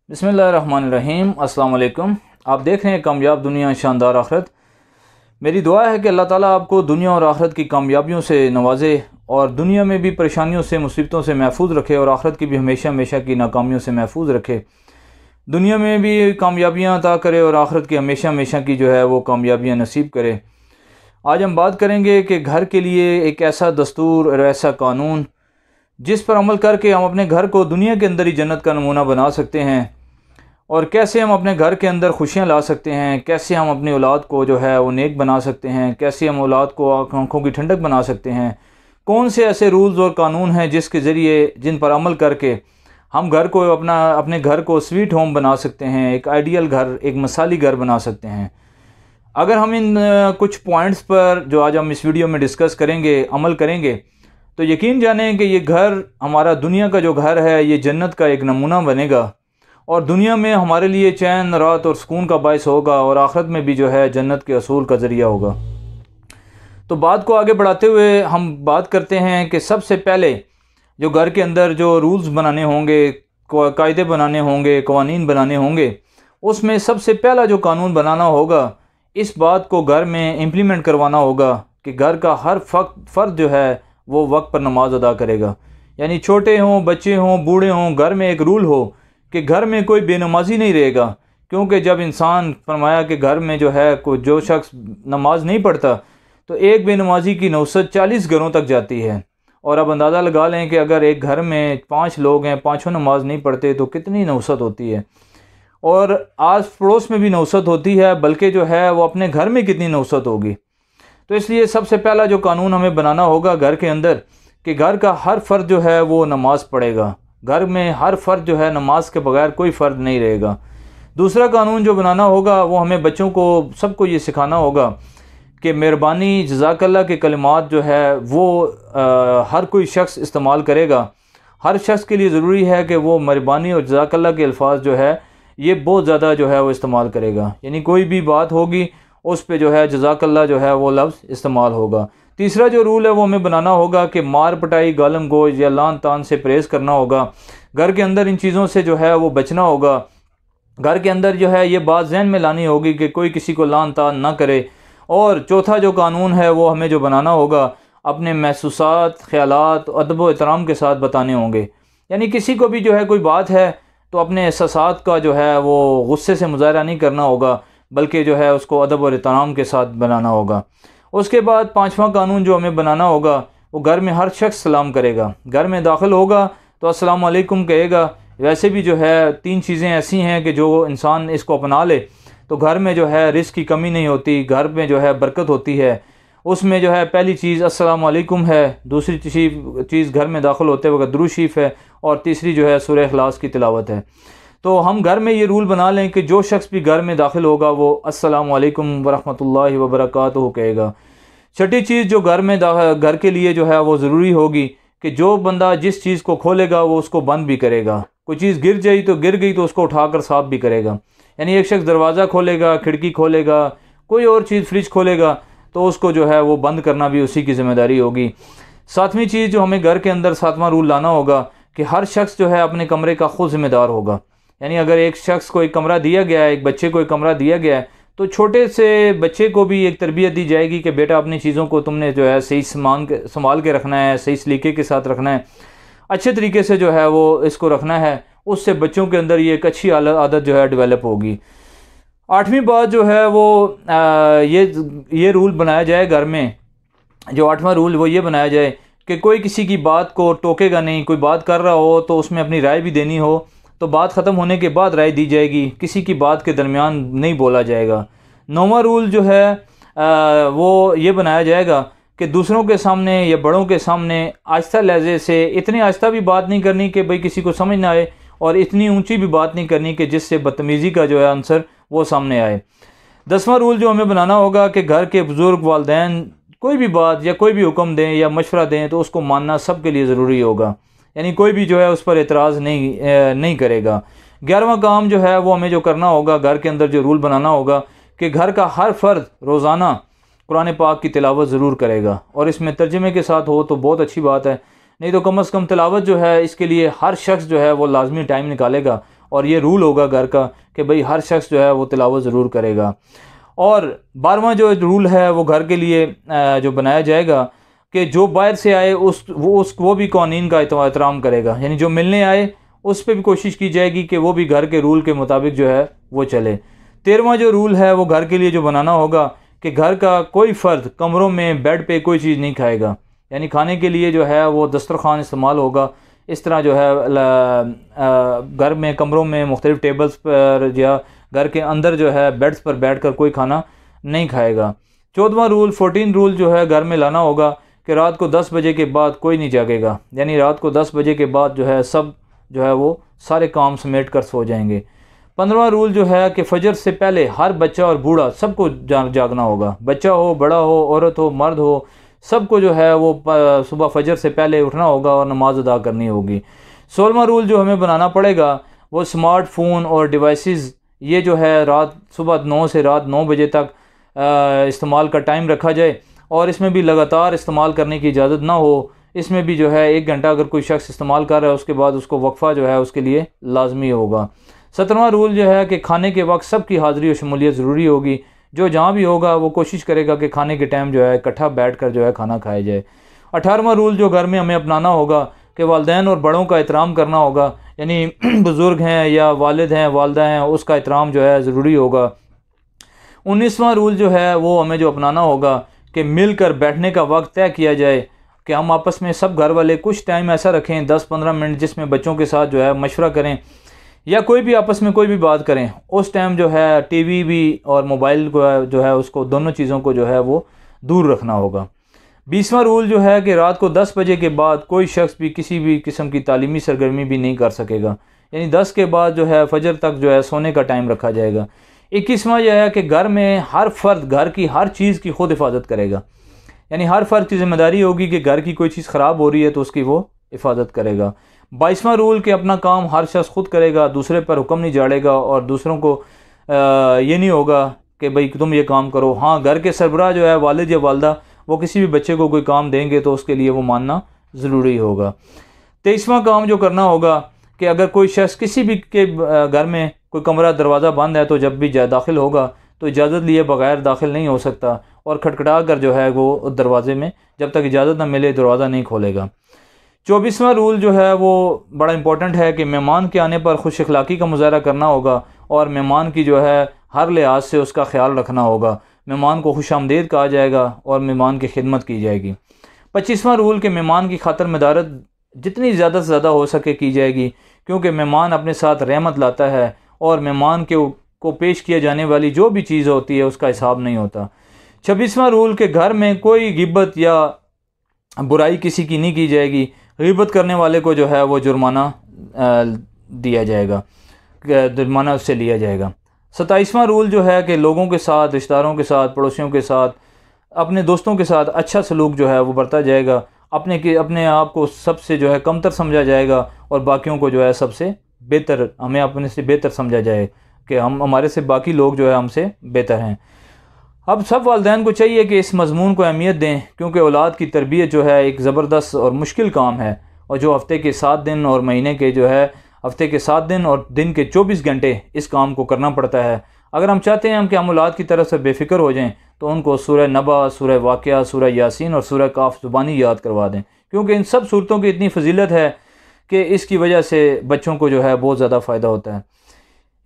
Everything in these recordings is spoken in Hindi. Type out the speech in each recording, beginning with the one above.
बिस्मिल्लाहिर्रहमानिर्रहीम। अस्सलाम वालेकुम। आप देख रहे हैं कामयाब दुनिया शानदार आखिरत। मेरी दुआ है कि अल्लाह ताला आपको दुनिया और आखिरत की कामयाबियों से नवाजे और दुनिया में भी परेशानियों से मुसीबतों से महफूज रखे और आखिरत की भी हमेशा हमेशा की नाकामियों से महफूज रखे। दुनिया में भी कामयाबियाँ अता करे और आखिरत की हमेशा हमेशा की जो है वो कामयाबियाँ नसीब करे। आज हम बात करेंगे कि घर के लिए एक ऐसा दस्तूर और ऐसा कानून जिस पर अमल करके हम अपने घर को दुनिया के अंदर ही जन्नत का नमूना बना सकते हैं, और कैसे हम अपने घर के अंदर खुशियां ला सकते हैं, कैसे हम अपनी औलाद को जो है वो नेक बना सकते हैं, कैसे हम औलाद को आंखों की ठंडक बना सकते हैं। कौन से ऐसे रूल्स और कानून हैं जिसके ज़रिए जिन पर अमल करके हम घर को अपने घर को स्वीट होम बना सकते हैं, एक आइडियल घर, एक मिसाली घर बना सकते हैं। अगर हम इन कुछ पॉइंट्स पर जो आज हम इस वीडियो में डिस्कस करेंगे, अमल करेंगे, तो यकीन जानें कि ये घर हमारा दुनिया का जो घर है ये जन्नत का एक नमूना बनेगा और दुनिया में हमारे लिए चैन राहत और सुकून का बायस होगा और आखिरत में भी जो है जन्नत के असूल का ज़रिया होगा। तो बात को आगे बढ़ाते हुए हम बात करते हैं कि सबसे पहले जो घर के अंदर जो रूल्स बनाने होंगे, कायदे बनाने होंगे, कवानीन बनाने होंगे, उसमें सबसे पहला जो कानून बनाना होगा, इस बात को घर में इम्प्लीमेंट करवाना होगा कि घर का हर फ़र्द जो है वो वक्त पर नमाज अदा करेगा। यानी छोटे हों, बच्चे हों, बूढ़े हों, घर में एक रूल हो कि घर में कोई बेनमाजी नहीं रहेगा। क्योंकि जब इंसान फरमाया कि घर में जो है कोई जो शख्स नमाज नहीं पढ़ता तो एक बेनमाजी की नौसत 40 घरों तक जाती है। और अब अंदाज़ा लगा लें कि अगर एक घर में 5 लोग हैं, 5 नमाज नहीं पढ़ते तो कितनी नौसत होती है, और आस पड़ोस में भी नौसत होती है, बल्कि जो है वो अपने घर में कितनी नौसत होगी। तो इसलिए सबसे पहला जो कानून हमें बनाना होगा घर के अंदर कि घर का हर फ़र्द जो है वो नमाज़ पढ़ेगा। घर में हर फ़र्द जो है नमाज के बगैर कोई फ़र्द नहीं रहेगा। दूसरा कानून जो बनाना होगा वो हमें बच्चों को सबको ये सिखाना होगा कि मेहरबानी, जज़ाकल्लाह के कलिमात जो है वो हर कोई शख्स इस्तेमाल करेगा। हर शख्स के लिए ज़रूरी है कि वो मेहरबानी और जज़ाकल्लाह के अल्फाज जो है ये बहुत ज़्यादा जो है वो इस्तेमाल करेगा। यानी कोई भी बात होगी उस पे जो है जज़ाकल्लाह जो है वो लफ्ज़ इस्तेमाल होगा। तीसरा जो रूल है वो हमें बनाना होगा कि मार पिटाई, गालम गोश या लान तान से परहेज़ करना होगा। घर के अंदर इन चीज़ों से जो है वो बचना होगा। घर के अंदर जो है ये बात जहन में लानी होगी कि कोई किसी को लान तान ना करे। और चौथा जो कानून है वो हमें जो बनाना होगा, अपने महसूसात, ख़यालात, अदब व एहतराम के साथ बताने होंगे। यानी किसी को भी जो है कोई बात है तो अपने एहसासात का जो है वो गुस्से से मुज़ाहरा नहीं करना होगा, बल्कि जो है उसको अदब और एहतराम के साथ बनाना होगा। उसके बाद 5वां कानून जो हमें बनाना होगा वो घर में हर शख्स सलाम करेगा। घर में दाखिल होगा तो अस्सलाम वालेकुम कहेगा। वैसे भी जो है 3 चीज़ें ऐसी हैं कि जो इंसान इसको अपना ले तो घर में जो है रिस्क की कमी नहीं होती, घर में जो है बरकत होती है। उसमें जो है पहली चीज़ अस्सलाम वालेकुम है, दूसरी चीज़ घर में दाखिल होते वक्त दुरूद शरीफ है, और तीसरी जो है सूरह इखलास की तिलावत है। तो हम घर में ये रूल बना लें कि जो शख्स भी घर में दाखिल होगा वो अस्सलामु अलैकुम वरहमतुल्लाहि वबरकातुहू कहेगा। छठी चीज़ जो घर के लिए जो है वो ज़रूरी होगी कि जो बंदा जिस चीज़ को खोलेगा वो उसको बंद भी करेगा। कोई चीज़ गिर गई तो उसको उठाकर साफ़ भी करेगा। यानी एक शख्स दरवाज़ा खोलेगा, खिड़की खोलेगा, कोई और चीज़ फ्रिज खोलेगा तो उसको जो है वो बंद करना भी उसी की ज़िम्मेदारी होगी। 7वीं चीज़ जो हमें घर के अंदर 7वां रूल लाना होगा कि हर शख्स जो है अपने कमरे का खुद ज़िम्मेदार होगा। यानी अगर एक शख्स को एक कमरा दिया गया है, एक बच्चे को एक कमरा दिया गया है, तो छोटे से बच्चे को भी एक तरबियत दी जाएगी कि बेटा अपनी चीज़ों को तुमने जो है सही संभाल के रखना है, सही सलीके के साथ रखना है, अच्छे तरीके से जो है वो इसको रखना है। उससे बच्चों के अंदर ये एक अच्छी आदत जो है डेवलप होगी। 8वीं बात जो है वो ये रूल बनाया जाए घर में। जो 8वां रूल वो ये बनाया जाए कि कोई किसी की बात को टोकेगा नहीं। कोई बात कर रहा हो तो उसमें अपनी राय भी देनी हो तो बात ख़त्म होने के बाद राय दी जाएगी, किसी की बात के दरमियान नहीं बोला जाएगा। 9वां रूल जो है वो ये बनाया जाएगा कि दूसरों के सामने या बड़ों के सामने आहिस्ता लहजे से, इतनी आहिस्ता भी बात नहीं करनी कि भाई किसी को समझ ना आए, और इतनी ऊंची भी बात नहीं करनी कि जिससे बदतमीज़ी का जो है आंसर वो सामने आए। 10वां रूल जो हमें बनाना होगा कि घर के बुज़ुर्ग, वालिदैन कोई भी बात या कोई भी हुक्म दें या मशवरा दें तो उसको मानना सबके लिए ज़रूरी होगा। यानी कोई भी जो है उस पर एतराज़ नहीं करेगा। 11वां काम जो है वो हमें जो करना होगा, घर के अंदर जो रूल बनाना होगा कि घर का हर फ़र्द रोज़ाना कुरान पाक की तिलावत ज़रूर करेगा, और इसमें तर्जुमे के साथ हो तो बहुत अच्छी बात है, नहीं तो कम से कम तिलावत जो है इसके लिए हर शख्स जो है वो लाजमी टाइम निकालेगा और ये रूल होगा घर का कि भाई हर शख्स जो है वो तिलावत ज़रूर करेगा। और 12वां जो रूल है वो घर के लिए जो बनाया जाएगा कि जो बाहर से आए वो भी कानून का एहतराम करेगा, यानी जो मिलने आए उस पर भी कोशिश की जाएगी कि वो भी घर के रूल के मुताबिक जो है वो चले। 13वां जो रूल है वो घर के लिए जो बनाना होगा कि घर का कोई फ़र्द कमरों में बेड पे कोई चीज़ नहीं खाएगा, यानी खाने के लिए जो है वो दस्तरखान इस्तेमाल होगा। इस तरह जो है घर में कमरों में मुख्तलिफ़ टेबल्स पर या घर के अंदर जो है बेड्स पर बैठ कर कोई खाना नहीं खाएगा। 14वां रूल 14 रूल जो है घर में लाना होगा कि रात को 10 बजे के बाद कोई नहीं जागेगा, यानी रात को 10 बजे के बाद जो है सब जो है वो सारे काम समेट कर सो जाएंगे। 15वां रूल जो है कि फजर से पहले हर बच्चा और बूढ़ा सबको जागना होगा, बच्चा हो, बड़ा हो, औरत हो, मर्द हो, सबको जो है वो सुबह फजर से पहले उठना होगा और नमाज अदा करनी होगी। 16वां रूल जो हमें बनाना पड़ेगा वो स्मार्टफोन और डिवाइसेस ये जो है सुबह 9 से रात 9 बजे तक इस्तेमाल का टाइम रखा जाए और इसमें भी लगातार इस्तेमाल करने की इजाज़त ना हो। इसमें भी जो है 1 घंटा अगर कोई शख्स इस्तेमाल कर रहा है उसके बाद उसको वक्फ़ा जो है उसके लिए लाजमी होगा। 17वां रूल जो है कि खाने के वक्त सबकी हाज़िरी और शमूलियत ज़रूरी होगी, जो जहाँ भी होगा वो कोशिश करेगा कि खाने के टाइम जो है इकट्ठा बैठ कर जो है खाना खाया जाए। 18वां रूल जो घर में हमें अपनाना होगा कि वालिदैन और बड़ों का एहतराम करना होगा, यानी बुज़ुर्ग हैं या वालिद हैं, वालदा हैं, उसका एहतराम जो है ज़रूरी होगा। 19वां रूल जो है वो हमें जो अपनाना होगा कि मिलकर बैठने का वक्त तय किया जाए कि हम आपस में सब घर वाले कुछ टाइम ऐसा रखें 10-15 मिनट जिसमें बच्चों के साथ जो है मशवरा करें या कोई भी आपस में कोई भी बात करें। उस टाइम जो है टीवी भी और मोबाइल को जो है उसको दोनों चीज़ों को जो है वो दूर रखना होगा। 20वां रूल जो है कि रात को 10 बजे के बाद कोई शख्स भी किसी भी किस्म की तालीमी सरगर्मी भी नहीं कर सकेगा, यानी 10 के बाद जो है फजर तक जो है सोने का टाइम रखा जाएगा। 21वां यह है कि घर में हर फर्द घर की हर चीज़ की खुद हिफाजत करेगा, यानी हर फर्द की जिम्मेदारी होगी कि घर की कोई चीज़ ख़राब हो रही है तो उसकी वो हिफाजत करेगा। 22वां रूल कि अपना काम हर शख्स खुद करेगा, दूसरे पर हुक्म नहीं झाड़ेगा और दूसरों को ये नहीं होगा कि भाई तुम ये काम करो। हाँ, घर के सरबराह जो है वालिद या वालदा वो किसी भी बच्चे को कोई काम देंगे तो उसके लिए वो मानना ज़रूरी होगा। 23वां काम जो करना होगा कि अगर कोई शख्स किसी भी के घर में कोई कमरा दरवाज़ा बंद है तो जब भी दाखिल होगा तो इजाज़त लिए बगैर दाखिल नहीं हो सकता और खटखटा कर जो है वो दरवाज़े में जब तक इजाज़त ना मिले दरवाज़ा नहीं खोलेगा। 24वां रूल जो है वो बड़ा इंपॉर्टेंट है कि मेहमान के आने पर खुश अखलाक़ी का मुज़ाहरा करना होगा और मेहमान की जो है हर लिहाज से उसका ख्याल रखना होगा। मेहमान को खुश आमदीद कहा जाएगा और मेहमान की खिदमत की जाएगी। 25वां रूल के मेहमान की खातर मदारत जितनी ज़्यादा से ज़्यादा हो सके की जाएगी, क्योंकि मेहमान अपने साथ रहमत लाता है और मेहमान को पेश किया जाने वाली जो भी चीज़ होती है उसका हिसाब नहीं होता। 26वां रूल के घर में कोई गिब्बत या बुराई किसी की नहीं की जाएगी, गिब्बत करने वाले को जो है वो जुर्माना दिया जाएगा, जुर्माना उससे लिया जाएगा। 27वां रूल जो है कि लोगों के साथ, रिश्तेदारों के साथ, पड़ोसियों के साथ, अपने दोस्तों के साथ अच्छा सलूक जो है वो बरता जाएगा, अपने आप को सबसे जो है कमतर समझा जाएगा और बाकियों को जो है सबसे बेहतर, हमें अपने से बेहतर समझा जाए कि हमारे से बाकी लोग जो है हमसे बेहतर हैं। अब सब वालिदैन को चाहिए कि इस मज़मून को अहमियत दें, क्योंकि औलाद की तरबियत जो है एक ज़बरदस्त और मुश्किल काम है और जो हफ़्ते के 7 दिन और महीने के जो है हफ़्ते के 7 दिन और दिन के 24 घंटे इस काम को करना पड़ता है। अगर हम चाहते हैं कि हम औलाद की तरफ से बेफ़िक्र हो जाएं तो उनको सूरह नबा, सूरह वाक़िया, सूरह यासीन और सूरह काफ ज़ुबानी याद करवा दें, क्योंकि इन सब सूरतों की इतनी फजीलत है कि इसकी वजह से बच्चों को जो है बहुत ज़्यादा फ़ायदा होता है।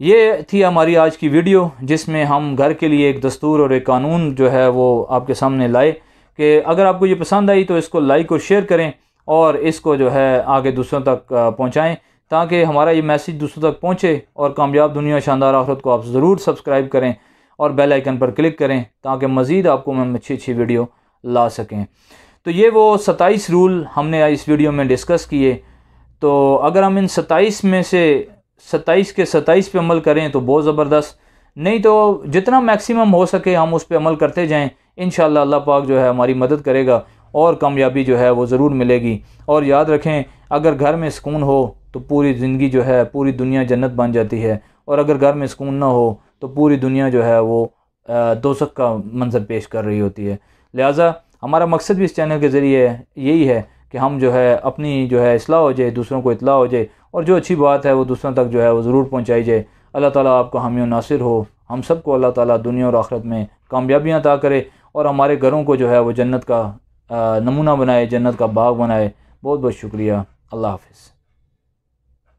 ये थी हमारी आज की वीडियो जिसमें हम घर के लिए एक दस्तूर और एक कानून जो है वो आपके सामने लाए कि अगर आपको ये पसंद आई तो इसको लाइक और शेयर करें और इसको जो है आगे दूसरों तक पहुँचाएँ ताकि हमारा ये मैसेज दूसरों तक पहुँचे। और कामयाब दुनिया शानदार आखिरत को आप ज़रूर सब्सक्राइब करें और बेल आइकन पर क्लिक करें ताकि मज़ीद आपको हम अच्छी वीडियो ला सकें। तो ये वो 27 रूल हमने इस वीडियो में डिस्कस किए। तो अगर हम इन 27 में से 27 के 27 पे अमल करें तो बहुत ज़बरदस्त, नहीं तो जितना मैक्सिमम हो सके हम उस पे अमल करते जाएं। इंशाअल्लाह अल्लाह पाक जो है हमारी मदद करेगा और कामयाबी जो है वो ज़रूर मिलेगी। और याद रखें, अगर घर में सुकून हो तो पूरी ज़िंदगी जो है, पूरी दुनिया जन्नत बन जाती है, और अगर घर में सुकून ना हो तो पूरी दुनिया जो है वो दोज़ख का मंजर पेश कर रही होती है। लिहाजा हमारा मकसद भी इस चैनल के ज़रिए यही है कि हम जो है अपनी जो है इस्लाह हो जाए, दूसरों को इत्ला हो जाए और जो अच्छी बात है वो दूसरों तक जो है वो ज़रूर पहुँचाई जाए। अल्लाह ताला आपका हामी और नासिर हो। हम सबको अल्लाह ताला दुनिया और आखिरत में कामयाबियाँ अता करे और हमारे घरों को जो है वो जन्नत का नमूना बनाए, जन्नत का बाग बनाए। बहुत बहुत शुक्रिया। अल्लाह हाफ़िज़।